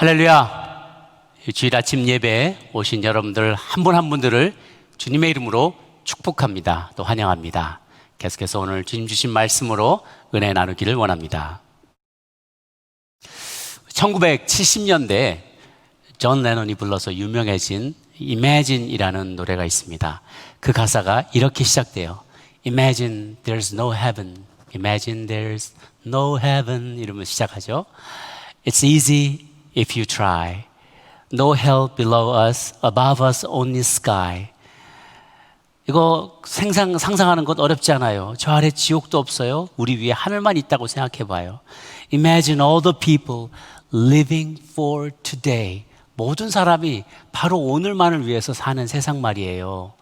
할렐루야. 주일 아침 예배에 오신 여러분들 한 분 한 분들을 주님의 이름으로 축복합니다. 또 환영합니다. 계속해서 오늘 주님 주신 말씀으로 은혜 나누기를 원합니다. 1970년대에 존 레논이 불러서 유명해진 Imagine이라는 노래가 있습니다. 그 가사가 이렇게 시작돼요. Imagine there's no heaven. Imagine there's no heaven. 이러면 시작하죠. It's easy if you try. No hell below us, above us only sky. 이거 상상하는 것 어렵지 않아요. 저 아래 지옥도 없어요. 우리 위에 하늘만 있다고 생각해 봐요. Imagine all the people living for today. 모든 사람이 바로 오늘만을 위해서 사는 세상 말이에요.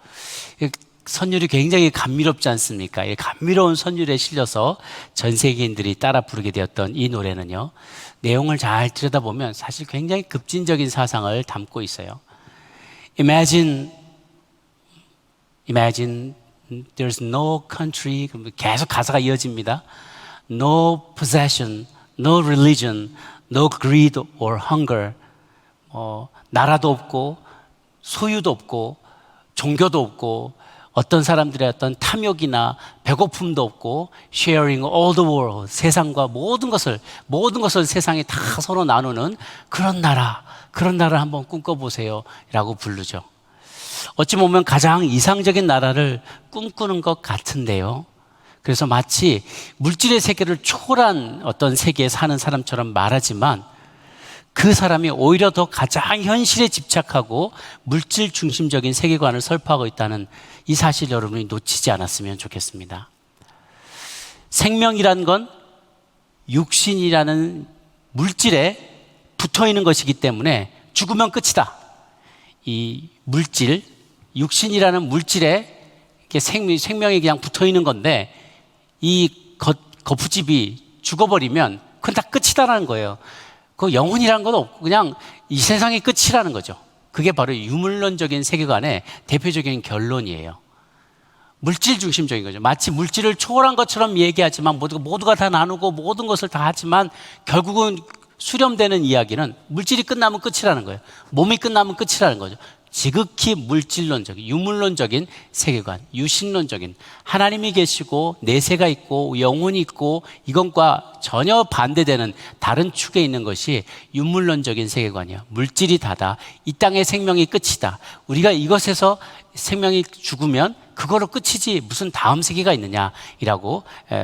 선율이 굉장히 감미롭지 않습니까? 이 감미로운 선율에 실려서 전 세계인들이 따라 부르게 되었던 이 노래는요, 내용을 잘 들여다보면 사실 굉장히 급진적인 사상을 담고 있어요. Imagine there's no country. 계속 가사가 이어집니다. No possession, no religion, no greed or hunger. 나라도 없고 소유도 없고 종교도 없고 어떤 사람들의 어떤 탐욕이나 배고픔도 없고 sharing all the world, 세상과 모든 것을 세상에 다 서로 나누는 그런 나라를 한번 꿈꿔보세요 라고 부르죠. 어찌 보면 가장 이상적인 나라를 꿈꾸는 것 같은데요. 그래서 마치 물질의 세계를 초월한 어떤 세계에 사는 사람처럼 말하지만 그 사람이 오히려 더 가장 현실에 집착하고 물질 중심적인 세계관을 설파하고 있다는 이 사실 여러분이 놓치지 않았으면 좋겠습니다. 생명이란 건 육신이라는 물질에 붙어 있는 것이기 때문에 죽으면 끝이다. 이 물질, 육신이라는 물질에 생명이 그냥 붙어 있는 건데 이 거푸집이 죽어버리면 그건 다 끝이다라는 거예요. 그 영혼이라는 건 없고 그냥 이 세상이 끝이라는 거죠. 그게 바로 유물론적인 세계관의 대표적인 결론이에요. 물질 중심적인 거죠. 마치 물질을 초월한 것처럼 얘기하지만 모두가 다 나누고 모든 것을 다 하지만 결국은 수렴되는 이야기는 물질이 끝나면 끝이라는 거예요. 몸이 끝나면 끝이라는 거죠. 지극히 물질론적인, 유물론적인 세계관, 유신론적인 하나님이 계시고 내세가 있고 영혼이 있고 이것과 전혀 반대되는 다른 축에 있는 것이 유물론적인 세계관이야. 물질이 다다. 이 땅의 생명이 끝이다. 우리가 이것에서 생명이 죽으면 그거로 끝이지 무슨 다음 세계가 있느냐라고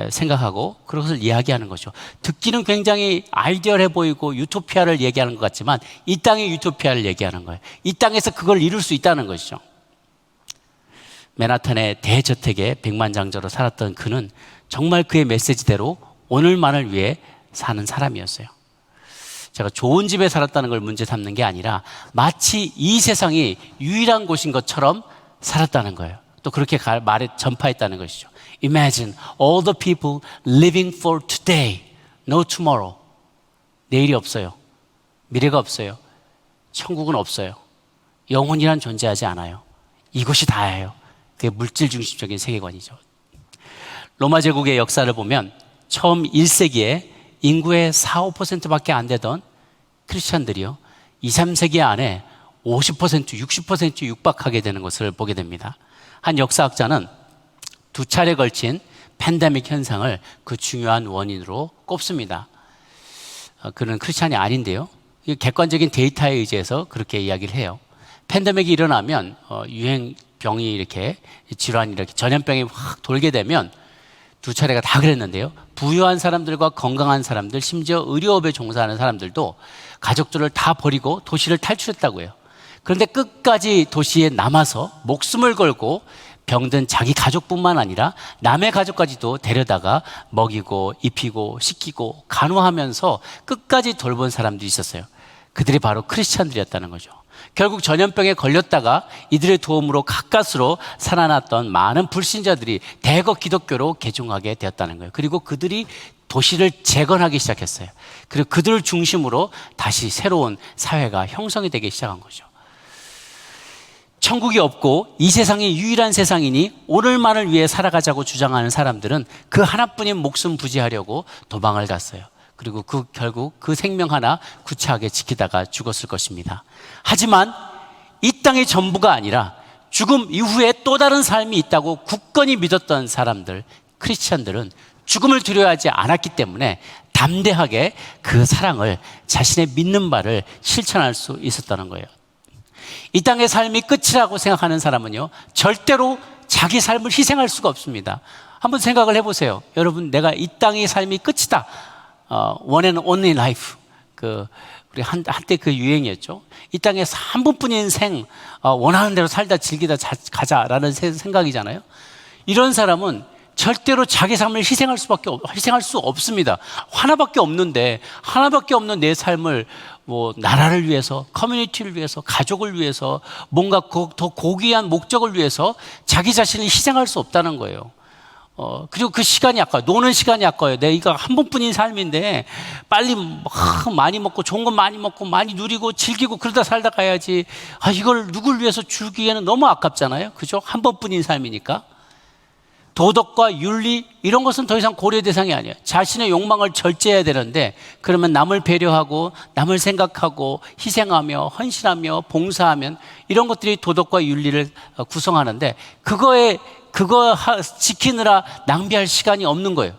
생각하고 그것을 이야기하는 거죠. 듣기는 굉장히 아이디얼해 보이고 유토피아를 얘기하는 것 같지만 이 땅의 유토피아를 얘기하는 거예요. 이 땅에서 그걸 이룰 수 있다는 것이죠. 맨하탄의 대저택에 백만장자로 살았던 그는 정말 그의 메시지대로 오늘만을 위해 사는 사람이었어요. 제가 좋은 집에 살았다는 걸 문제 삼는 게 아니라 마치 이 세상이 유일한 곳인 것처럼 살았다는 거예요. 또 그렇게 전파했다는 것이죠. Imagine all the people living for today, no tomorrow. 내일이 없어요. 미래가 없어요. 천국은 없어요. 영혼이란 존재하지 않아요. 이것이 다예요. 그게 물질 중심적인 세계관이죠. 로마 제국의 역사를 보면 처음 1세기에 인구의 4, 5%밖에 안 되던 크리스찬들이요, 2, 3세기 안에 50%, 60% 육박하게 되는 것을 보게 됩니다. 한 역사학자는 두 차례 걸친 팬데믹 현상을 그 중요한 원인으로 꼽습니다. 그는 크리스찬이 아닌데요, 객관적인 데이터에 의지해서 그렇게 이야기를 해요. 팬데믹이 일어나면 유행병이 이렇게 질환이 이렇게 전염병이 확 돌게 되면 두 차례가 다 그랬는데요, 부유한 사람들과 건강한 사람들, 심지어 의료업에 종사하는 사람들도 가족들을 다 버리고 도시를 탈출했다고 해요. 그런데 끝까지 도시에 남아서 목숨을 걸고 병든 자기 가족뿐만 아니라 남의 가족까지도 데려다가 먹이고 입히고 씻기고 간호하면서 끝까지 돌본 사람들이 있었어요. 그들이 바로 크리스찬들이었다는 거죠. 결국 전염병에 걸렸다가 이들의 도움으로 가까스로 살아났던 많은 불신자들이 대거 기독교로 개종하게 되었다는 거예요. 그리고 그들이 도시를 재건하기 시작했어요. 그리고 그들을 중심으로 다시 새로운 사회가 형성이 되기 시작한 거죠. 천국이 없고 이 세상이 유일한 세상이니 오늘만을 위해 살아가자고 주장하는 사람들은 그 하나뿐인 목숨 부지하려고 도망을 갔어요. 그리고 결국 그 생명 하나 구차하게 지키다가 죽었을 것입니다. 하지만 이 땅의 전부가 아니라 죽음 이후에 또 다른 삶이 있다고 굳건히 믿었던 사람들, 크리스찬들은 죽음을 두려워하지 않았기 때문에 담대하게 그 사랑을, 자신의 믿는 바를 실천할 수 있었다는 거예요. 이 땅의 삶이 끝이라고 생각하는 사람은요, 절대로 자기 삶을 희생할 수가 없습니다. 한번 생각을 해보세요. 여러분, 내가 이 땅의 삶이 끝이다. one and only life. 우리 한때 그 유행이었죠. 이 땅에서 한 번뿐인 인생, 원하는 대로 살다 즐기다 가자라는 생각이잖아요. 이런 사람은 절대로 자기 삶을 희생할 수 없습니다. 하나밖에 없는 내 삶을 나라를 위해서, 커뮤니티를 위해서, 가족을 위해서, 뭔가 더 고귀한 목적을 위해서 자기 자신을 희생할 수 없다는 거예요. 그리고 그 시간이 아까워요. 노는 시간이 아까워요. 내가 한 번뿐인 삶인데 빨리 많이 먹고 좋은 건 많이 먹고 많이 누리고 즐기고 그러다 살다 가야지. 이걸 누굴 위해서 주기에는 너무 아깝잖아요. 그죠? 한 번뿐인 삶이니까. 도덕과 윤리 이런 것은 더 이상 고려 대상이 아니에요. 자신의 욕망을 절제해야 되는데, 그러면 남을 배려하고 남을 생각하고 희생하며 헌신하며 봉사하면 이런 것들이 도덕과 윤리를 구성하는데, 그거 지키느라 낭비할 시간이 없는 거예요.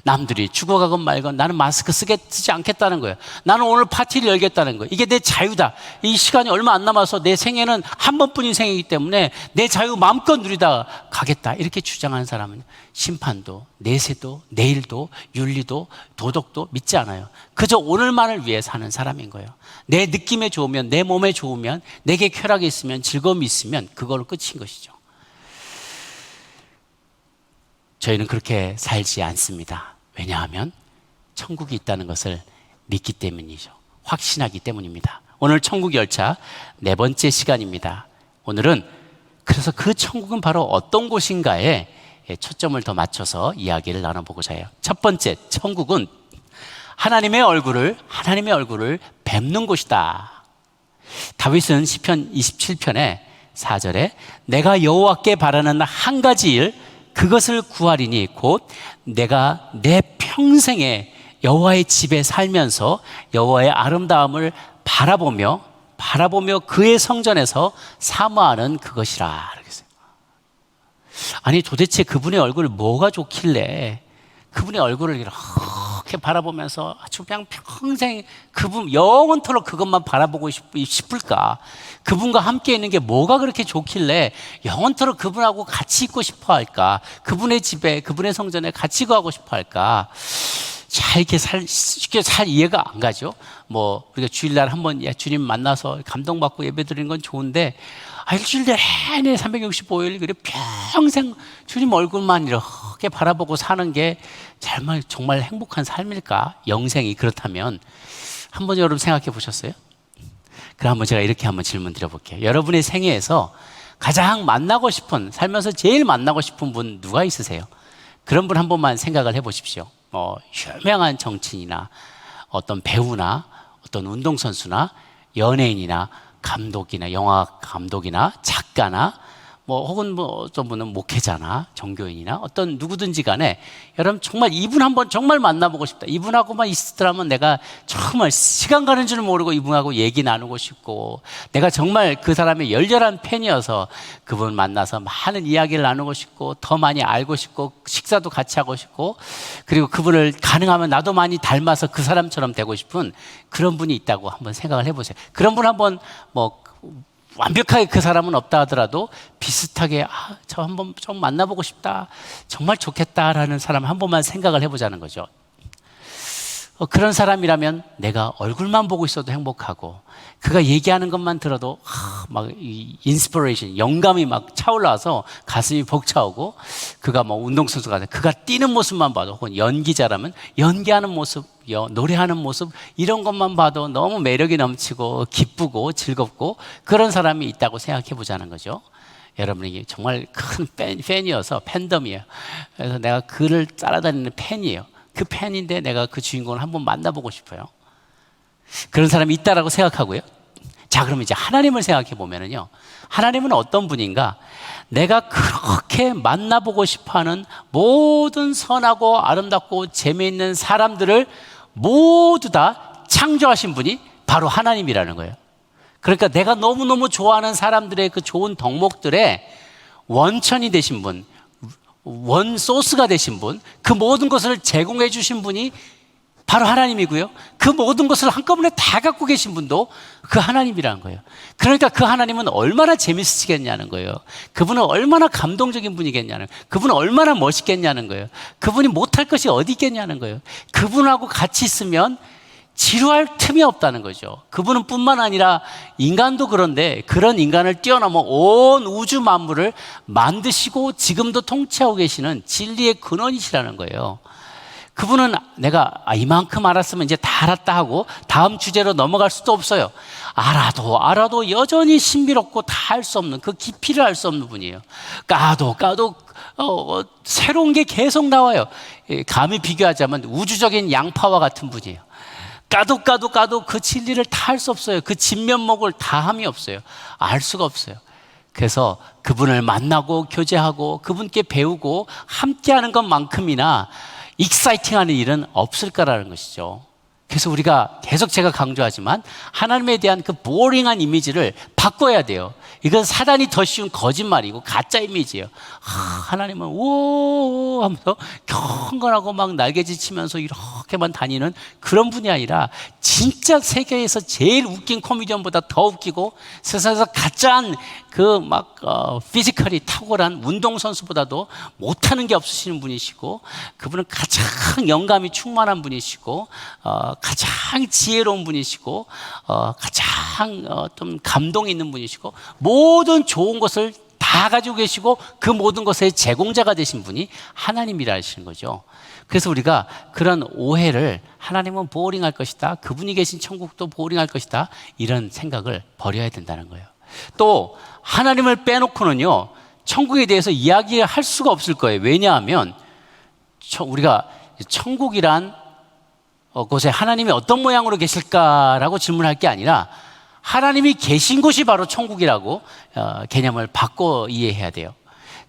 남들이 죽어가건 말건 나는 마스크 쓰지 않겠다는 거예요. 나는 오늘 파티를 열겠다는 거예요. 이게 내 자유다. 이 시간이 얼마 안 남아서 내 생애는 한 번뿐인 생이기 때문에 내 자유 마음껏 누리다 가겠다. 이렇게 주장하는 사람은 심판도, 내세도, 내일도, 윤리도, 도덕도 믿지 않아요. 그저 오늘만을 위해 사는 사람인 거예요. 내 느낌에 좋으면, 내 몸에 좋으면, 내게 쾌락이 있으면, 즐거움이 있으면 그걸로 끝인 것이죠. 저희는 그렇게 살지 않습니다. 왜냐하면 천국이 있다는 것을 믿기 때문이죠. 확신하기 때문입니다. 오늘 천국 열차 4번째 시간입니다. 오늘은 그래서 그 천국은 바로 어떤 곳인가에 초점을 더 맞춰서 이야기를 나눠보고자 해요. 첫 번째, 천국은 하나님의 얼굴을 뵙는 곳이다. 다윗은 시편 27편에 4절에 내가 여호와께 바라는 한 가지 일, 그것을 구하리니 곧 내가 내 평생에 여호와의 집에 살면서 여호와의 아름다움을 바라보며 그의 성전에서 사모하는 그것이라. 아니 도대체 그분의 얼굴 뭐가 좋길래 그분의 얼굴을 이렇게 바라보면서 아주 그냥 평생 그분 영원토록 그것만 바라보고 싶을까? 그분과 함께 있는 게 뭐가 그렇게 좋길래 영원토록 그분하고 같이 있고 싶어 할까? 그분의 집에, 그분의 성전에 같이 가고 싶어 할까? 쉽게 잘 이해가 안 가죠. 우리가 주일날 한번 주님 만나서 감동받고 예배드리는 건 좋은데, 일주일 내내 365일 그래 평생 주님 얼굴만 이렇게 바라보고 사는 게 정말 행복한 삶일까? 영생이 그렇다면 한번 여러분 생각해 보셨어요? 그럼 한번 제가 이렇게 한번 질문 드려볼게요. 여러분의 생애에서 가장 만나고 싶은, 살면서 제일 만나고 싶은 분 누가 있으세요? 그런 분 한 번만 생각을 해보십시오. 유명한 정치인이나 어떤 배우나 어떤 운동선수나 연예인이나 감독이나 영화 감독이나 작가나 혹은 어떤 분은 목회자나 종교인이나 어떤 누구든지 간에 여러분 정말 이분 한번 정말 만나보고 싶다. 이분하고만 있었더라면 내가 정말 시간 가는 줄 모르고 이분하고 얘기 나누고 싶고, 내가 정말 그 사람의 열렬한 팬이어서 그분 만나서 많은 이야기를 나누고 싶고 더 많이 알고 싶고 식사도 같이 하고 싶고, 그리고 그분을 가능하면 나도 많이 닮아서 그 사람처럼 되고 싶은 그런 분이 있다고 한번 생각을 해보세요. 그런 분 한번 완벽하게 그 사람은 없다 하더라도 비슷하게 저 한번 좀 만나보고 싶다, 정말 좋겠다라는 사람 한 번만 생각을 해보자는 거죠. 그런 사람이라면 내가 얼굴만 보고 있어도 행복하고 그가 얘기하는 것만 들어도 막 인스피레이션, 영감이 막 차올라서 가슴이 벅차오고, 그가 운동선수가 돼 그가 뛰는 모습만 봐도, 혹은 연기자라면 연기하는 모습, 노래하는 모습, 이런 것만 봐도 너무 매력이 넘치고 기쁘고 즐겁고 그런 사람이 있다고 생각해 보자는 거죠. 여러분이 정말 큰 팬이어서 팬덤이에요. 그래서 내가 그를 따라다니는 팬이에요. 그 팬인데 내가 그 주인공을 한번 만나보고 싶어요. 그런 사람이 있다라고 생각하고요. 자, 그럼 이제 하나님을 생각해 보면은요, 하나님은 어떤 분인가? 내가 그렇게 만나보고 싶어하는 모든 선하고 아름답고 재미있는 사람들을 모두 다 창조하신 분이 바로 하나님이라는 거예요. 그러니까 내가 너무너무 좋아하는 사람들의 그 좋은 덕목들의 원천이 되신 분, 원소스가 되신 분, 그 모든 것을 제공해 주신 분이 바로 하나님이고요. 그 모든 것을 한꺼번에 다 갖고 계신 분도 그 하나님이라는 거예요. 그러니까 그 하나님은 얼마나 재밌으시겠냐는 거예요. 그분은 얼마나 감동적인 분이겠냐는 거예요. 그분은 얼마나 멋있겠냐는 거예요. 그분이 못할 것이 어디 있겠냐는 거예요. 그분하고 같이 있으면 지루할 틈이 없다는 거죠. 그분은 뿐만 아니라 인간도 그런데 그런 인간을 뛰어넘어 온 우주 만물을 만드시고 지금도 통치하고 계시는 진리의 근원이시라는 거예요. 그분은 내가 이만큼 알았으면 이제 다 알았다 하고 다음 주제로 넘어갈 수도 없어요. 알아도 여전히 신비롭고 다 알 수 없는, 그 깊이를 알 수 없는 분이에요. 까도 새로운 게 계속 나와요. 감히 비교하자면 우주적인 양파와 같은 분이에요. 까도 그 진리를 다 알 수 없어요. 그 진면목을 다 함이 없어요. 알 수가 없어요. 그래서 그분을 만나고 교제하고 그분께 배우고 함께하는 것만큼이나 익사이팅하는 일은 없을 거라는 것이죠. 그래서 우리가 계속 제가 강조하지만 하나님에 대한 그 보링한 이미지를 바꿔야 돼요. 이건 사단이 더 쉬운 거짓말이고 가짜 이미지예요. 하나님은 오 하면서 경건하고 막 날개짓 치면서 이렇게만 다니는 그런 분이 아니라 진짜 세계에서 제일 웃긴 코미디언보다 더 웃기고 세상에서 가장 그 막 피지컬이 탁월한 운동선수보다도 못하는 게 없으시는 분이시고, 그분은 가장 영감이 충만한 분이시고 가장 지혜로운 분이시고 가장 좀 감동이 있는 분이시고 모든 좋은 것을 다 가지고 계시고 그 모든 것의 제공자가 되신 분이 하나님이라 하시는 거죠. 그래서 우리가 그런 오해를 하나님은 보링할 것이다, 그분이 계신 천국도 보링할 것이다, 이런 생각을 버려야 된다는 거예요. 또 하나님을 빼놓고는요 천국에 대해서 이야기할 수가 없을 거예요. 왜냐하면 우리가 천국이란 곳에 하나님이 어떤 모양으로 계실까라고 질문할 게 아니라 하나님이 계신 곳이 바로 천국이라고 개념을 바꿔 이해해야 돼요.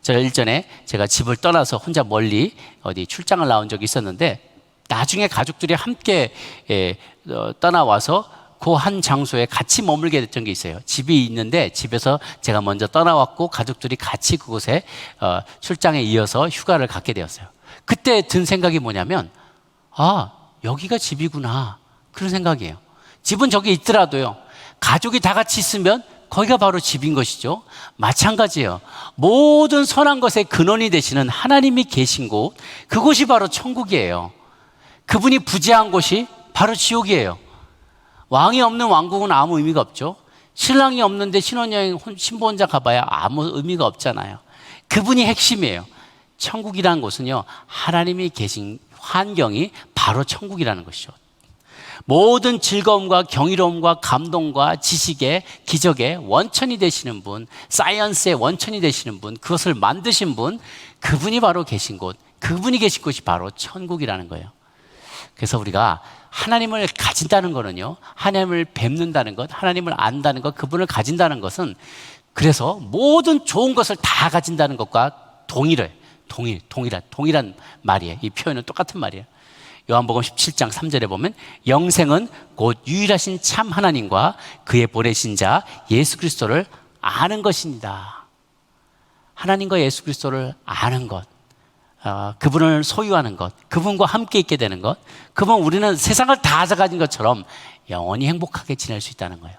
제가 일전에 제가 집을 떠나서 혼자 멀리 어디 출장을 나온 적이 있었는데 나중에 가족들이 함께 떠나와서 그 한 장소에 같이 머물게 됐던 게 있어요. 집이 있는데 집에서 제가 먼저 떠나왔고 가족들이 같이 그곳에 출장에 이어서 휴가를 갖게 되었어요. 그때 든 생각이 뭐냐면 여기가 집이구나, 그런 생각이에요. 집은 저기 있더라도요 가족이 다 같이 있으면 거기가 바로 집인 것이죠. 마찬가지예요. 모든 선한 것의 근원이 되시는 하나님이 계신 곳, 그곳이 바로 천국이에요. 그분이 부재한 곳이 바로 지옥이에요. 왕이 없는 왕국은 아무 의미가 없죠. 신랑이 없는데 신혼여행 신부 혼자 가봐야 아무 의미가 없잖아요. 그분이 핵심이에요. 천국이라는 곳은요 하나님이 계신 환경이 바로 천국이라는 것이죠. 모든 즐거움과 경이로움과 감동과 지식의 기적의 원천이 되시는 분, 사이언스의 원천이 되시는 분, 그것을 만드신 분, 그분이 바로 계신 곳, 그분이 계신 곳이 바로 천국이라는 거예요. 그래서 우리가 하나님을 가진다는 거는요, 하나님을 뵙는다는 것, 하나님을 안다는 것, 그분을 가진다는 것은 그래서 모든 좋은 것을 다 가진다는 것과 동일한 말이에요. 이 표현은 똑같은 말이에요. 요한복음 17장 3절에 보면 영생은 곧 유일하신 참 하나님과 그의 보내신 자 예수 그리스도를 아는 것입니다. 하나님과 예수 그리스도를 아는 것, 그분을 소유하는 것, 그분과 함께 있게 되는 것, 그분 우리는 세상을 다 가진 것처럼 영원히 행복하게 지낼 수 있다는 거예요.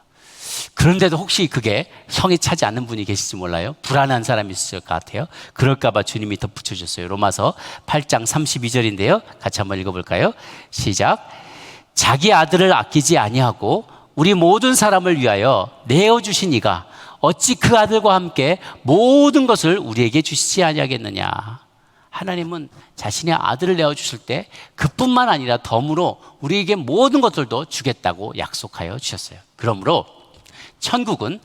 그런데도 혹시 그게 성에 차지 않는 분이 계실지 몰라요. 불안한 사람이 있을 것 같아요. 그럴까 봐 주님이 덧붙여줬어요. 로마서 8장 32절인데요 같이 한번 읽어볼까요? 시작. 자기 아들을 아끼지 아니하고 우리 모든 사람을 위하여 내어주신 이가 어찌 그 아들과 함께 모든 것을 우리에게 주시지 아니하겠느냐. 하나님은 자신의 아들을 내어주실 때 그뿐만 아니라 덤으로 우리에게 모든 것들도 주겠다고 약속하여 주셨어요. 그러므로 천국은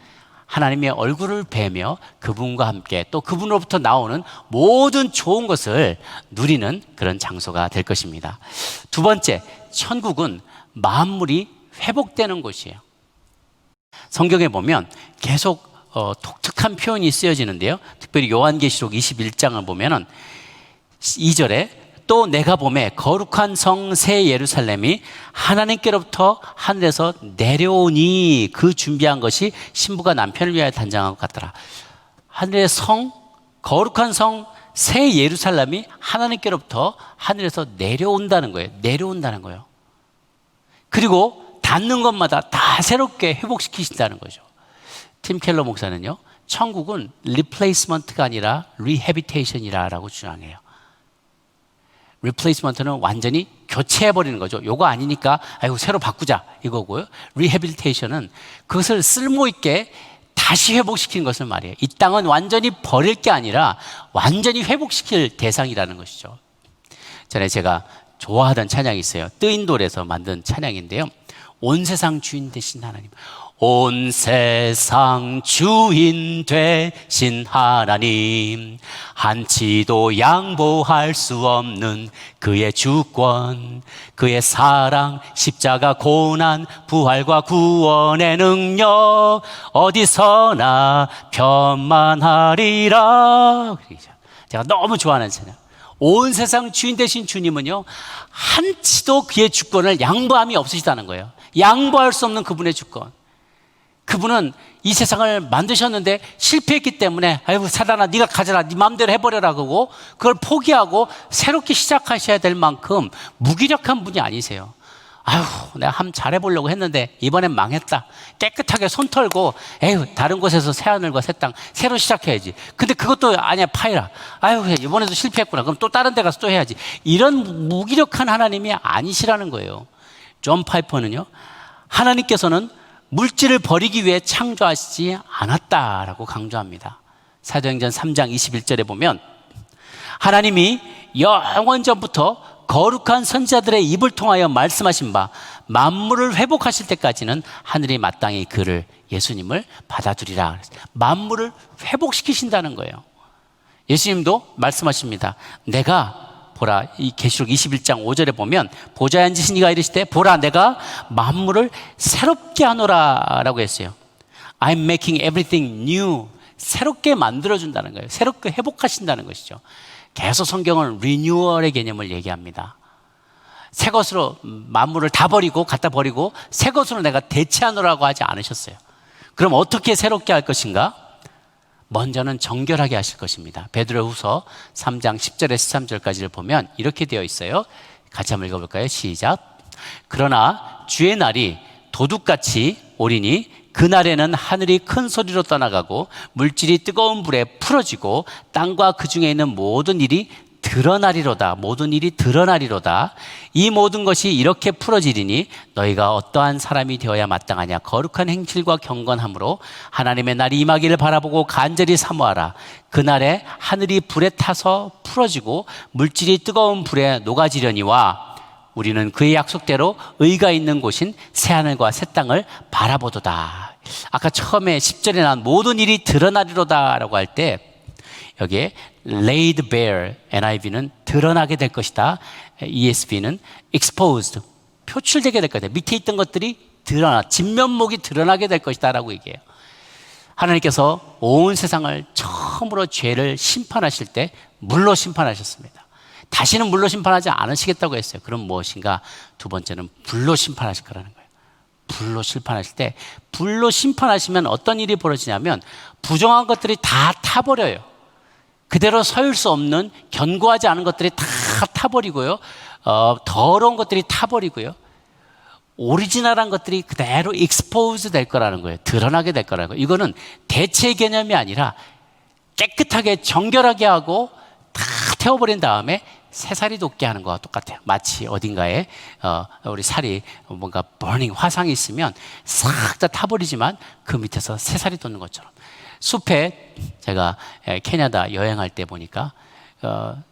하나님의 얼굴을 뵈며 그분과 함께 또 그분으로부터 나오는 모든 좋은 것을 누리는 그런 장소가 될 것입니다. 두 번째, 천국은 만물이 회복되는 곳이에요. 성경에 보면 계속 독특한 표현이 쓰여지는데요. 특별히 요한계시록 21장을 보면은 2절에 또 내가 보매 거룩한 성 새 예루살렘이 하나님께로부터 하늘에서 내려오니 그 준비한 것이 신부가 남편을 위하여 단장한 것 같더라. 하늘의 성, 거룩한 성 새 예루살렘이 하나님께로부터 하늘에서 내려온다는 거예요. 내려온다는 거예요. 그리고 닿는 것마다 다 새롭게 회복시키신다는 거죠. 팀 켈러 목사는요, 천국은 리플레이스먼트가 아니라 리해비테이션이라고 주장해요. 리플레이스먼트는 완전히 교체해버리는 거죠. 요거 아니니까 아이고 새로 바꾸자 이거고요. 리해빌테이션은 그것을 쓸모있게 다시 회복시키는 것을 말이에요. 이 땅은 완전히 버릴 게 아니라 완전히 회복시킬 대상이라는 것이죠. 전에 제가 좋아하던 찬양이 있어요. 뜨인돌에서 만든 찬양인데요. 온 세상 주인 되신 하나님, 온 세상 주인 되신 하나님, 한치도 양보할 수 없는 그의 주권, 그의 사랑, 십자가 고난, 부활과 구원의 능력 어디서나 편만하리라. 제가 너무 좋아하는 찬양. 온 세상 주인 되신 주님은요, 한치도 그의 주권을 양보함이 없으시다는 거예요. 양보할 수 없는 그분의 주권. 그분은 이 세상을 만드셨는데 실패했기 때문에 아이고 사단아 네가 가져라, 네 마음대로 해버려라 그러고 그걸 포기하고 새롭게 시작하셔야 될 만큼 무기력한 분이 아니세요. 아유 내가 한번 잘해보려고 했는데 이번엔 망했다. 깨끗하게 손 털고 에휴 다른 곳에서 새하늘과 새 땅 새로 시작해야지. 근데 그것도 아니야 파이라. 아유 이번에도 실패했구나. 그럼 또 다른 데 가서 또 해야지. 이런 무기력한 하나님이 아니시라는 거예요. 존 파이퍼는요, 하나님께서는 물질을 버리기 위해 창조하시지 않았다라고 강조합니다. 사도행전 3장 21절에 보면 하나님이 영원 전부터 거룩한 선지자들의 입을 통하여 말씀하신 바 만물을 회복하실 때까지는 하늘이 마땅히 그를 예수님을 받아두리라. 만물을 회복시키신다는 거예요. 예수님도 말씀하십니다. 내가 보라, 이 계시록 21장 5절에 보면 보좌에 앉으신 이가 이르시되 보라 내가 만물을 새롭게 하노라 라고 했어요. I'm making everything new. 새롭게 만들어준다는 거예요. 새롭게 회복하신다는 것이죠. 계속 성경은 리뉴얼의 개념을 얘기합니다. 새 것으로 만물을 다 버리고 갖다 버리고 새 것으로 내가 대체하노라고 하지 않으셨어요. 그럼 어떻게 새롭게 할 것인가? 먼저는 정결하게 하실 것입니다. 베드로후서 3장 10절에서 13절까지를 보면 이렇게 되어 있어요. 같이 한번 읽어볼까요? 시작. 그러나 주의 날이 도둑같이 오리니 그날에는 하늘이 큰 소리로 떠나가고 물질이 뜨거운 불에 풀어지고 땅과 그 중에 있는 모든 일이 드러나리로다. 모든 일이 드러나리로다. 이 모든 것이 이렇게 풀어지리니 너희가 어떠한 사람이 되어야 마땅하냐. 거룩한 행실과 경건함으로 하나님의 날이 임하기를 바라보고 간절히 사모하라. 그날에 하늘이 불에 타서 풀어지고 물질이 뜨거운 불에 녹아지려니와 우리는 그의 약속대로 의가 있는 곳인 새하늘과 새 땅을 바라보도다. 아까 처음에 10절에 나온 모든 일이 드러나리로다 라고 할 때 여기에 laid bare, NIV는 드러나게 될 것이다. ESV는 exposed, 표출되게 될 것이다. 밑에 있던 것들이 드러나, 진면목이 드러나게 될 것이다 라고 얘기해요. 하나님께서 온 세상을 처음으로 죄를 심판하실 때 물로 심판하셨습니다. 다시는 물로 심판하지 않으시겠다고 했어요. 그럼 무엇인가? 두 번째는 불로 심판하실 거라는 거예요. 불로 심판하실 때, 불로 심판하시면 어떤 일이 벌어지냐면 부정한 것들이 다 타버려요. 그대로 서일 수 없는 견고하지 않은 것들이 다 타버리고요. 더러운 것들이 타버리고요. 오리지널한 것들이 그대로 expose 될 거라는 거예요. 드러나게 될 거라는 거예요. 이거는 대체 개념이 아니라 깨끗하게 정결하게 하고 다 태워버린 다음에 새살이 돋게 하는 거와 똑같아요. 마치 어딘가에 우리 살이 뭔가 burning 화상이 있으면 싹 다 타버리지만 그 밑에서 새살이 돋는 것처럼. 숲에 제가 캐나다 여행할 때 보니까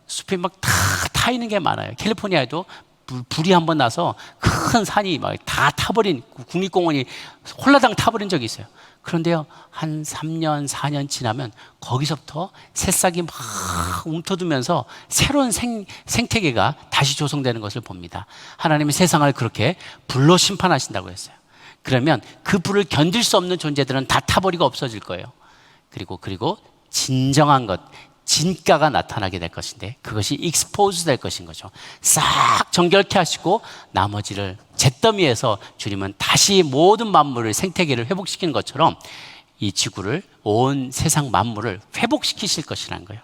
숲이 막 다 타 있는 게 많아요. 캘리포니아에도 불이 한번 나서 큰 산이 막 다 타버린 국립공원이 홀라당 타버린 적이 있어요. 그런데요, 한 3년, 4년 지나면 거기서부터 새싹이 막 움터두면서 새로운 생태계가 다시 조성되는 것을 봅니다. 하나님이 세상을 그렇게 불로 심판하신다고 했어요. 그러면 그 불을 견딜 수 없는 존재들은 다 타버리고 없어질 거예요. 그리고 진정한 것, 진가가 나타나게 될 것인데 그것이 익스포즈 될 것인 거죠. 싹 정결케 하시고 나머지를 잿더미에서 주님은 다시 모든 만물을 생태계를 회복시키는 것처럼 이 지구를 온 세상 만물을 회복시키실 것이라는 거예요.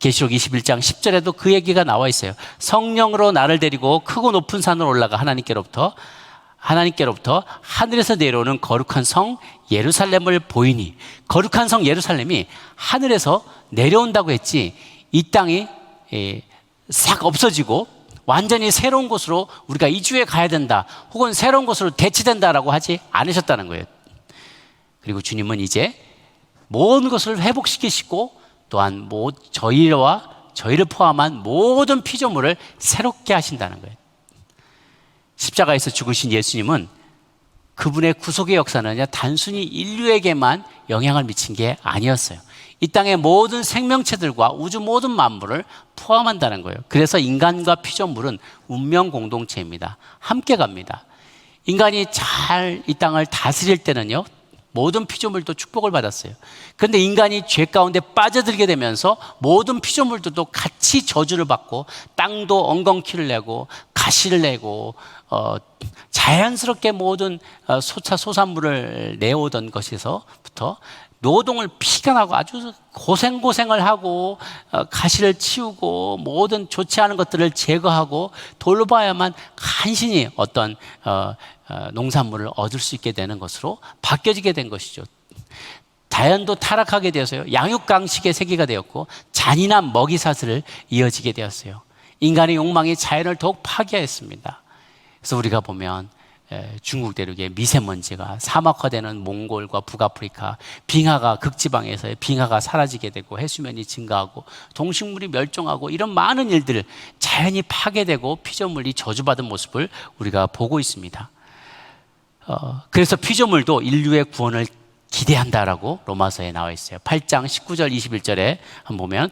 계시록 21장 10절에도 그 얘기가 나와 있어요. 성령으로 나를 데리고 크고 높은 산으로 올라가 하나님께로부터 하늘에서 내려오는 거룩한 성 예루살렘을 보이니, 거룩한 성 예루살렘이 하늘에서 내려온다고 했지 이 땅이 싹 없어지고 완전히 새로운 곳으로 우리가 이주해 가야 된다 혹은 새로운 곳으로 대치된다라고 하지 않으셨다는 거예요. 그리고 주님은 이제 모든 것을 회복시키시고 또한 저희를 포함한 모든 피조물을 새롭게 하신다는 거예요. 십자가에서 죽으신 예수님은 그분의 구속의 역사는 단순히 인류에게만 영향을 미친 게 아니었어요. 이 땅의 모든 생명체들과 우주 모든 만물을 포함한다는 거예요. 그래서 인간과 피조물은 운명 공동체입니다. 함께 갑니다. 인간이 잘 이 땅을 다스릴 때는요, 모든 피조물도 축복을 받았어요. 그런데 인간이 죄 가운데 빠져들게 되면서 모든 피조물들도 같이 저주를 받고 땅도 엉겅퀴를 내고 가시를 내고 자연스럽게 모든 소산물을 내오던 것에서부터 노동을 피가 나고 아주 고생을 하고 가시를 치우고 모든 좋지 않은 것들을 제거하고 돌봐야만 간신히 어떤 농산물을 얻을 수 있게 되는 것으로 바뀌어지게 된 것이죠. 자연도 타락하게 되어서요, 양육강식의 세계가 되었고 잔인한 먹이사슬을 이어지게 되었어요. 인간의 욕망이 자연을 더욱 파괴했습니다. 그래서 우리가 보면 중국 대륙의 미세먼지가 사막화되는 몽골과 북아프리카, 빙하가 극지방에서의 빙하가 사라지게 되고 해수면이 증가하고 동식물이 멸종하고 이런 많은 일들, 자연이 파괴되고 피조물이 저주받은 모습을 우리가 보고 있습니다. 그래서 피조물도 인류의 구원을 기대한다라고 로마서에 나와 있어요. 8장 19절 21절에 한번 보면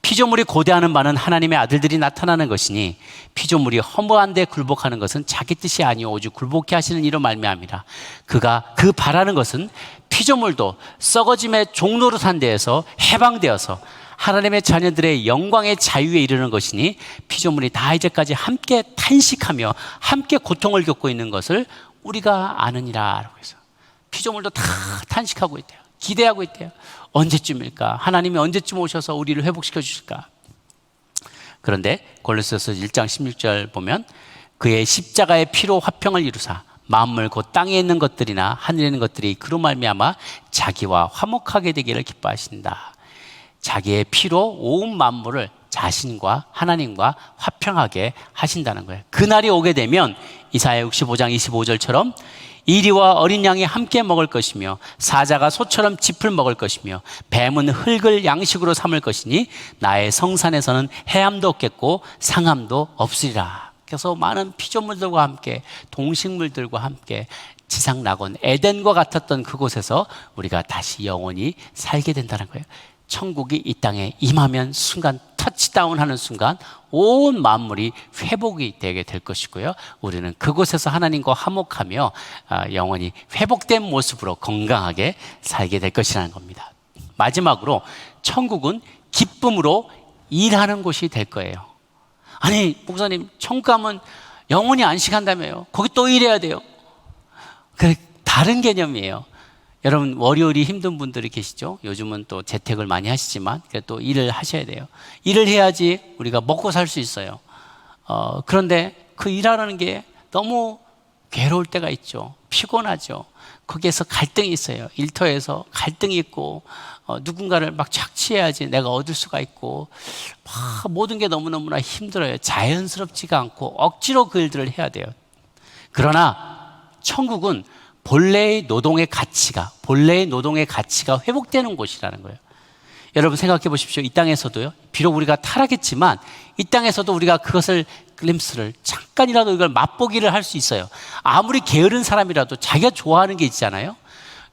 피조물이 고대하는 바는 하나님의 아들들이 나타나는 것이니 피조물이 허무한 데 굴복하는 것은 자기 뜻이 아니오 오직 굴복케 하시는 이로 말미암이라. 그가 그 바라는 것은 피조물도 썩어짐의 종노릇한 데에서 해방되어서 하나님의 자녀들의 영광의 자유에 이르는 것이니 피조물이 다 이제까지 함께 탄식하며 함께 고통을 겪고 있는 것을 우리가 아느니라 라고 해서 피조물도 다 탄식하고 있대요. 기대하고 있대요. 언제쯤일까? 하나님이 언제쯤 오셔서 우리를 회복시켜 주실까? 그런데 골로새서 1장 16절 보면 그의 십자가의 피로 화평을 이루사 만물 곧 땅에 있는 것들이나 하늘에 있는 것들이 그로 말미암아 자기와 화목하게 되기를 기뻐하신다. 자기의 피로 온 만물을 자신과 하나님과 화평하게 하신다는 거예요. 그날이 오게 되면 이사야 65장 25절처럼 이리와 어린 양이 함께 먹을 것이며 사자가 소처럼 짚을 먹을 것이며 뱀은 흙을 양식으로 삼을 것이니 나의 성산에서는 해함도 없겠고 상함도 없으리라. 그래서 많은 피조물들과 함께 동식물들과 함께 지상 낙원 에덴과 같았던 그곳에서 우리가 다시 영원히 살게 된다는 거예요. 천국이 이 땅에 임하면 순간 터치다운하는 순간 온 만물이 회복이 되게 될 것이고요. 우리는 그곳에서 하나님과 화목하며 영원히 회복된 모습으로 건강하게 살게 될 것이라는 겁니다. 마지막으로 천국은 기쁨으로 일하는 곳이 될 거예요. 아니 목사님, 천국 가면 영원히 안식한다며요. 거기 또 일해야 돼요. 그 다른 개념이에요. 여러분 월요일이 힘든 분들이 계시죠? 요즘은 또 재택을 많이 하시지만 또 일을 하셔야 돼요. 일을 해야지 우리가 먹고 살 수 있어요. 그런데 그 일하는 게 너무 괴로울 때가 있죠. 피곤하죠. 거기에서 갈등이 있어요. 일터에서 갈등이 있고 누군가를 막 착취해야지 내가 얻을 수가 있고 모든 게 너무너무나 힘들어요. 자연스럽지가 않고 억지로 그 일들을 해야 돼요. 그러나 천국은 본래의 노동의 가치가 회복되는 곳이라는 거예요. 여러분 생각해 보십시오. 이 땅에서도요, 비록 우리가 타락했지만 이 땅에서도 우리가 그것을 글림스를 잠깐이라도 이걸 맛보기를 할 수 있어요. 아무리 게으른 사람이라도 자기가 좋아하는 게 있잖아요.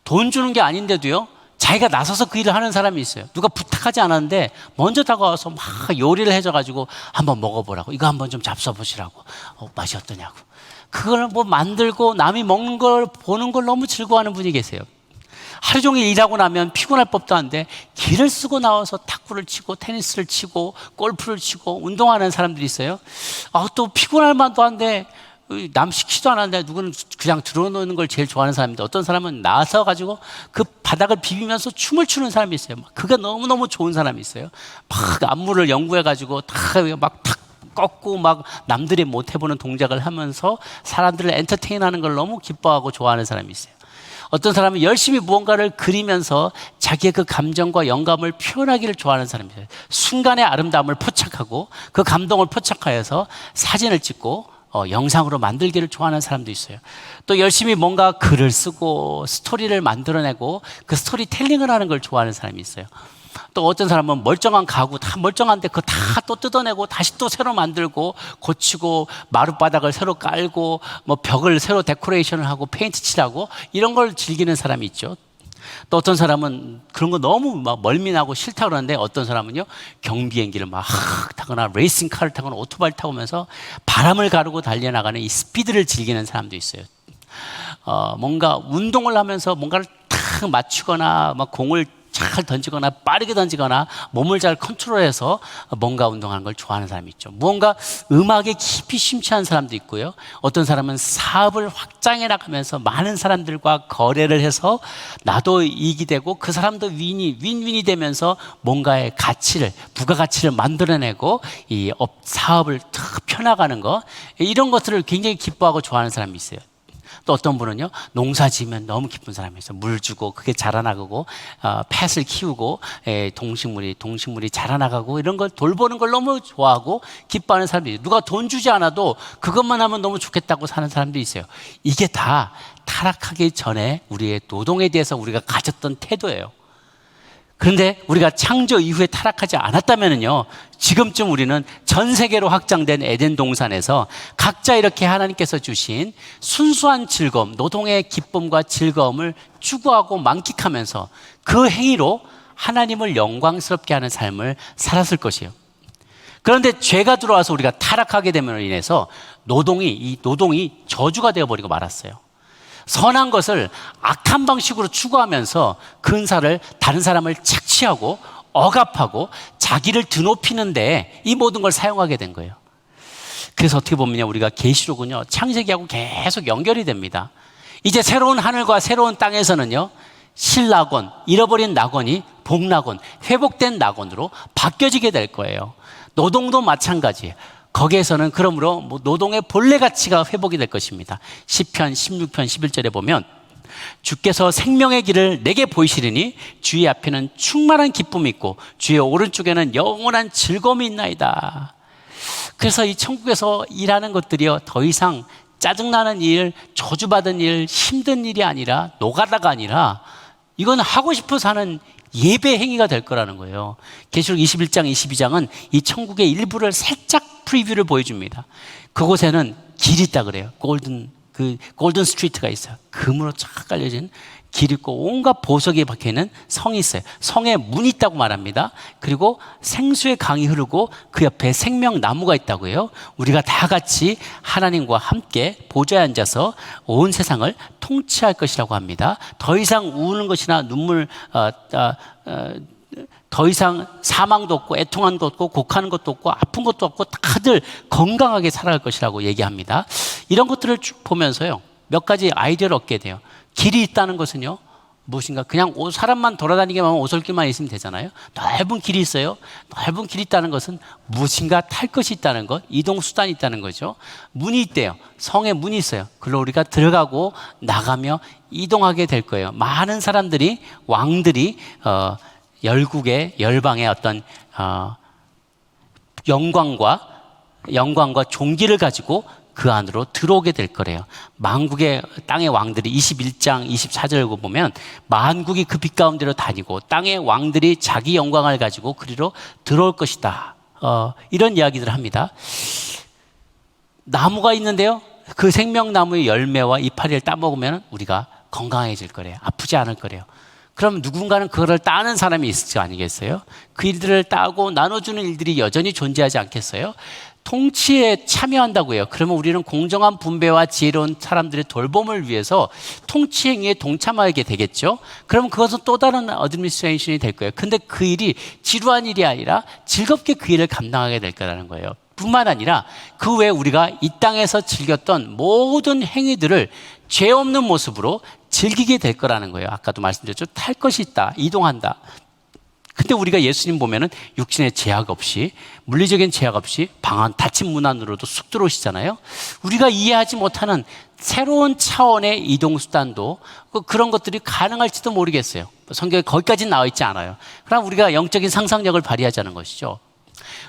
돈 주는 게 아닌데도요, 자기가 나서서 그 일을 하는 사람이 있어요. 누가 부탁하지 않았는데 먼저 다가와서 막 요리를 해줘가지고 한번 먹어보라고, 이거 한번 좀 잡숴보시라고, 맛이 어떠냐고. 그걸 뭐 만들고 남이 먹는 걸 보는 걸 너무 즐거워하는 분이 계세요. 하루 종일 일하고 나면 피곤할 법도 한데 길을 쓰고 나와서 탁구를 치고 테니스를 치고 골프를 치고 운동하는 사람들이 있어요. 또 피곤할 만도 한데 남 시키지도 않았는데 누구는 그냥 들어놓는 걸 제일 좋아하는 사람인데 어떤 사람은 나서 가지고 그 바닥을 비비면서 춤을 추는 사람이 있어요. 그게 너무너무 좋은 사람이 있어요. 막 안무를 연구해 가지고 막 탁 꺾고 막 남들이 못 해보는 동작을 하면서 사람들을 엔터테인하는 걸 너무 기뻐하고 좋아하는 사람이 있어요. 어떤 사람은 열심히 무언가를 그리면서 자기의 그 감정과 영감을 표현하기를 좋아하는 사람이 있어요. 순간의 아름다움을 포착하고 그 감동을 포착하여서 사진을 찍고 영상으로 만들기를 좋아하는 사람도 있어요. 또 열심히 뭔가 글을 쓰고 스토리를 만들어내고 그 스토리텔링을 하는 걸 좋아하는 사람이 있어요. 또 어떤 사람은 멀쩡한 가구 다 멀쩡한데 그거 다 또 뜯어내고 다시 또 새로 만들고 고치고 마룻바닥을 새로 깔고 뭐 벽을 새로 데코레이션을 하고 페인트 칠하고 이런 걸 즐기는 사람이 있죠. 또 어떤 사람은 그런 거 너무 막 멀미나고 싫다 그러는데 어떤 사람은요 경비행기를 막 타거나 레이싱카를 타거나 오토바이를 타면서 바람을 가르고 달려나가는 이 스피드를 즐기는 사람도 있어요. 뭔가 운동을 하면서 뭔가를 탁 맞추거나 막 공을 잘 던지거나 빠르게 던지거나 몸을 잘 컨트롤해서 뭔가 운동하는 걸 좋아하는 사람이 있죠. 무언가 음악에 깊이 심취한 사람도 있고요. 어떤 사람은 사업을 확장해 나가면서 많은 사람들과 거래를 해서 나도 이익이 되고 그 사람도 윈윈이 되면서 뭔가의 가치를 부가가치를 만들어내고 이 사업을 탁 펴나가는 거 이런 것들을 굉장히 기뻐하고 좋아하는 사람이 있어요. 또 어떤 분은요 농사 지으면 너무 기쁜 사람이 있어요. 물 주고 그게 자라나가고 펫을 키우고 동식물이 자라나가고 이런 걸 돌보는 걸 너무 좋아하고 기뻐하는 사람들이 있어요. 누가 돈 주지 않아도 그것만 하면 너무 좋겠다고 사는 사람도 있어요. 이게 다 타락하기 전에 우리의 노동에 대해서 우리가 가졌던 태도예요. 그런데 우리가 창조 이후에 타락하지 않았다면요 지금쯤 우리는 전 세계로 확장된 에덴 동산에서 각자 이렇게 하나님께서 주신 순수한 즐거움, 노동의 기쁨과 즐거움을 추구하고 만끽하면서 그 행위로 하나님을 영광스럽게 하는 삶을 살았을 것이에요. 그런데 죄가 들어와서 우리가 타락하게 됨으로 인해서 이 노동이 저주가 되어버리고 말았어요. 선한 것을 악한 방식으로 추구하면서 그 은사를 다른 사람을 착취하고 억압하고 자기를 드높이는 데 이 모든 걸 사용하게 된 거예요. 그래서 어떻게 보면 우리가 계시록은요 창세기하고 계속 연결이 됩니다. 이제 새로운 하늘과 새로운 땅에서는요 실낙원, 잃어버린 낙원이 복낙원, 회복된 낙원으로 바뀌어지게 될 거예요. 노동도 마찬가지예요. 거기에서는 그러므로 노동의 본래 가치가 회복이 될 것입니다. 시편 16편 11절에 보면 주께서 생명의 길을 내게 보이시리니 주의 앞에는 충만한 기쁨이 있고 주의 오른쪽에는 영원한 즐거움이 있나이다. 그래서 이 천국에서 일하는 것들이요 더 이상 짜증나는 일, 저주받은 일, 힘든 일이 아니라 노가다가 아니라 이건 하고 싶어서 하는 예배 행위가 될 거라는 거예요. 계시록 21장, 22장은 이 천국의 일부를 살짝 프리뷰를 보여줍니다. 그곳에는 길이 있다 그래요. 골든 스트리트가 있어요. 금으로 쫙 깔려진 길 있고 온갖 보석이 박혀있는 성이 있어요. 성에 문이 있다고 말합니다. 그리고 생수의 강이 흐르고 그 옆에 생명나무가 있다고 해요. 우리가 다 같이 하나님과 함께 보좌에 앉아서 온 세상을 통치할 것이라고 합니다. 더 이상 우는 것이나 눈물 더 이상 사망도 없고 애통하는 것도 없고 곡하는 것도 없고 아픈 것도 없고 다들 건강하게 살아갈 것이라고 얘기합니다. 이런 것들을 쭉 보면서요 몇 가지 아이디어를 얻게 돼요. 길이 있다는 것은요 무엇인가 그냥 사람만 돌아다니기만 하면 오솔길만 있으면 되잖아요. 넓은 길이 있어요. 넓은 길이 있다는 것은 무엇인가 탈 것이 있다는 것, 이동수단이 있다는 거죠. 문이 있대요. 성에 문이 있어요. 그걸로 우리가 들어가고 나가며 이동하게 될 거예요. 많은 사람들이 왕들이 열국의 열방의 어떤 영광과 존귀를 가지고 그 안으로 들어오게 될 거래요. 만국의 땅의 왕들이 21장 24절을 보면 만국이 그 빛 가운데로 다니고 땅의 왕들이 자기 영광을 가지고 그리로 들어올 것이다. 이런 이야기들을 합니다. 나무가 있는데요. 그 생명나무의 열매와 이파리를 따먹으면 우리가 건강해질 거래요. 아프지 않을 거래요. 그럼 누군가는 그거를 따는 사람이 있을 거 아니겠어요? 그 일들을 따고 나눠주는 일들이 여전히 존재하지 않겠어요? 통치에 참여한다고요. 그러면 우리는 공정한 분배와 지혜로운 사람들의 돌봄을 위해서 통치 행위에 동참하게 되겠죠. 그러면 그것은 또 다른 어드미니스트레이션이 될 거예요. 근데 그 일이 지루한 일이 아니라 즐겁게 그 일을 감당하게 될 거라는 거예요. 뿐만 아니라 그 외에 우리가 이 땅에서 즐겼던 모든 행위들을 죄 없는 모습으로 즐기게 될 거라는 거예요. 아까도 말씀드렸죠. 탈 것이 있다, 이동한다. 근데 우리가 예수님 보면은 육신의 제약 없이, 물리적인 제약 없이 방안, 닫힌 문 안으로도 쑥 들어오시잖아요. 우리가 이해하지 못하는 새로운 차원의 이동수단도 그런 것들이 가능할지도 모르겠어요. 성경에 거기까지는 나와 있지 않아요. 그럼 우리가 영적인 상상력을 발휘하자는 것이죠.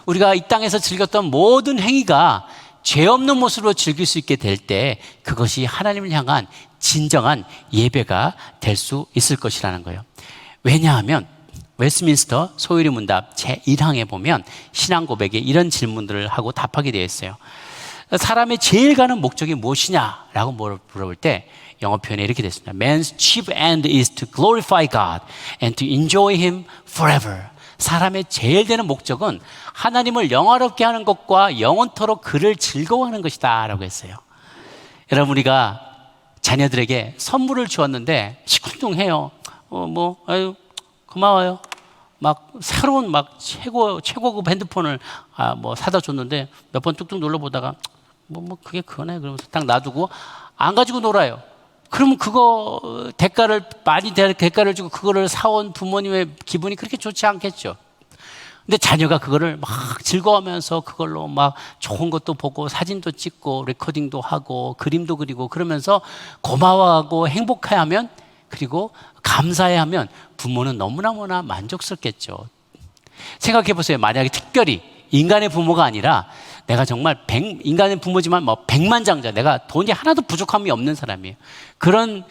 우리가 이 땅에서 즐겼던 모든 행위가 죄 없는 모습으로 즐길 수 있게 될 때 그것이 하나님을 향한 진정한 예배가 될 수 있을 것이라는 거예요. 왜냐하면 웨스트민스터 소유리 문답 제1항에 보면 신앙 고백에 이런 질문들을 하고 답하게 되어 있어요. 사람의 제일 가는 목적이 무엇이냐라고 물어볼 때 영어 표현에 이렇게 됐습니다. Man's chief end is to glorify God and to enjoy Him forever. 사람의 제일 되는 목적은 하나님을 영화롭게 하는 것과 영원토록 그를 즐거워하는 것이다 라고 했어요. 여러분, 우리가 자녀들에게 선물을 주었는데 시큰둥해요. 아유 고마워요. 막 새로운 막 최고급 핸드폰을 사다 줬는데 몇 번 뚝뚝 눌러보다가 그게 그거네 그러면서 딱 놔두고 안 가지고 놀아요. 그러면 그거 대가를 주고 그거를 사온 부모님의 기분이 그렇게 좋지 않겠죠. 근데 자녀가 그거를 막 즐거워하면서 그걸로 막 좋은 것도 보고 사진도 찍고 레코딩도 하고 그림도 그리고 그러면서 고마워하고 행복해하면, 그리고 감사해하면 부모는 너무나 만족스럽겠죠. 생각해 보세요. 만약에 특별히 인간의 부모가 아니라 내가 정말 인간의 부모지만 100만장자, 내가 돈이 하나도 부족함이 없는 사람이에요. 그런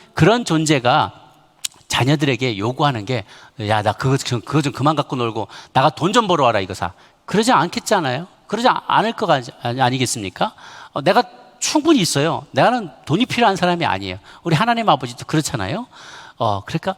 존재가 자녀들에게 요구하는 게, 야, 나 그거 좀 그만 갖고 놀고 나가 돈 좀 벌어와라 이거 사. 그러지 않겠잖아요. 그러지 않을 거 아니겠습니까? 내가 충분히 있어요. 나는 돈이 필요한 사람이 아니에요. 우리 하나님 아버지도 그렇잖아요. 그러니까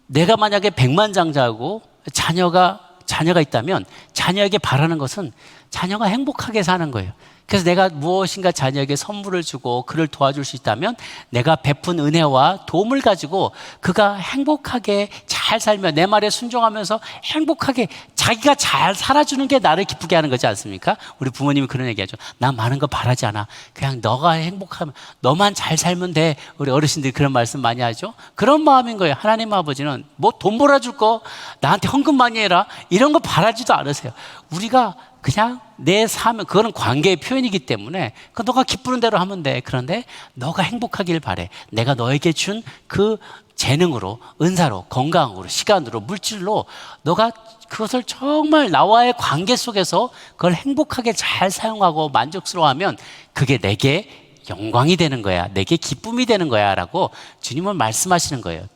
내가 만약에 100만장자고 자녀가 있다면 자녀에게 바라는 것은 자녀가 행복하게 사는 거예요. 그래서 내가 무엇인가 자녀에게 선물을 주고 그를 도와줄 수 있다면 내가 베푼 은혜와 도움을 가지고 그가 행복하게 잘 살며 내 말에 순종하면서 행복하게 자기가 잘 살아주는 게 나를 기쁘게 하는 거지 않습니까? 우리 부모님이 그런 얘기하죠. 난 많은 거 바라지 않아. 그냥 너가 행복하면, 너만 잘 살면 돼. 우리 어르신들이 그런 말씀 많이 하죠. 그런 마음인 거예요. 하나님 아버지는 돈 벌어줄 거 나한테 헌금 많이 해라 이런 거 바라지도 않으세요. 우리가 그냥 내 삶은, 그거는 관계의 표현이기 때문에 너가 기쁘는 대로 하면 돼. 그런데 너가 행복하길 바래. 내가 너에게 준 그 재능으로, 은사로, 건강으로, 시간으로, 물질로 너가 그것을 정말 나와의 관계 속에서 그걸 행복하게 잘 사용하고 만족스러워하면 그게 내게 영광이 되는 거야. 내게 기쁨이 되는 거야 라고 주님은 말씀하시는 거예요.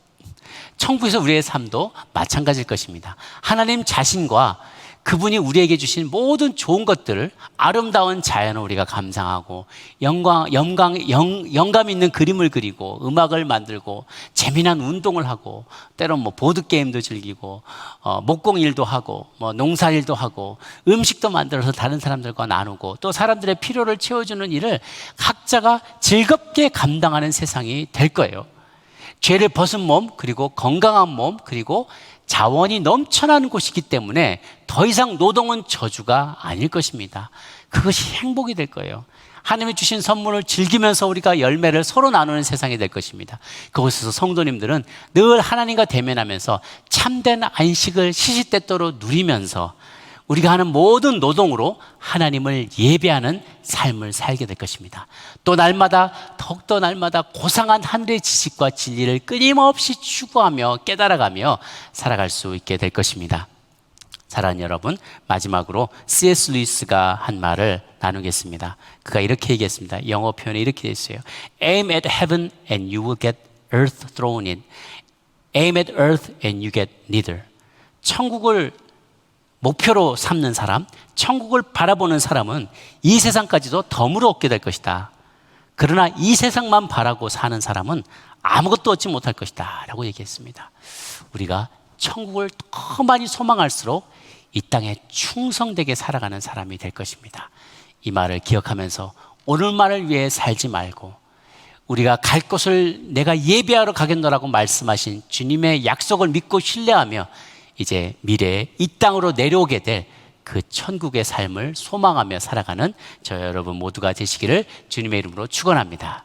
천국에서 우리의 삶도 마찬가지일 것입니다. 하나님 자신과 그분이 우리에게 주신 모든 좋은 것들을, 아름다운 자연을 우리가 감상하고 영감 있는 그림을 그리고 음악을 만들고 재미난 운동을 하고 때론 보드게임도 즐기고 목공일도 하고 농사일도 하고 음식도 만들어서 다른 사람들과 나누고 또 사람들의 필요를 채워주는 일을 각자가 즐겁게 감당하는 세상이 될 거예요. 죄를 벗은 몸, 그리고 건강한 몸, 그리고 자원이 넘쳐나는 곳이기 때문에 더 이상 노동은 저주가 아닐 것입니다. 그것이 행복이 될 거예요. 하나님이 주신 선물을 즐기면서 우리가 열매를 서로 나누는 세상이 될 것입니다. 그곳에서 성도님들은 늘 하나님과 대면하면서 참된 안식을 시시때때로 누리면서 우리가 하는 모든 노동으로 하나님을 예배하는 삶을 살게 될 것입니다. 또 더욱더 날마다 고상한 하늘의 지식과 진리를 끊임없이 추구하며 깨달아가며 살아갈 수 있게 될 것입니다. 사랑하는 여러분, 마지막으로 C.S. 루이스가 한 말을 나누겠습니다. 그가 이렇게 얘기했습니다. 영어 표현에 이렇게 되어 있어요. Aim at heaven and you will get earth thrown in. Aim at earth and you get neither. 천국을 목표로 삼는 사람, 천국을 바라보는 사람은 이 세상까지도 덤으로 얻게 될 것이다. 그러나 이 세상만 바라고 사는 사람은 아무것도 얻지 못할 것이다 라고 얘기했습니다. 우리가 천국을 더 많이 소망할수록 이 땅에 충성되게 살아가는 사람이 될 것입니다. 이 말을 기억하면서 오늘만을 위해 살지 말고 우리가 갈 곳을 내가 예배하러 가겠노라고 말씀하신 주님의 약속을 믿고 신뢰하며 이제 미래에 이 땅으로 내려오게 될 그 천국의 삶을 소망하며 살아가는 저 여러분 모두가 되시기를 주님의 이름으로 축원합니다.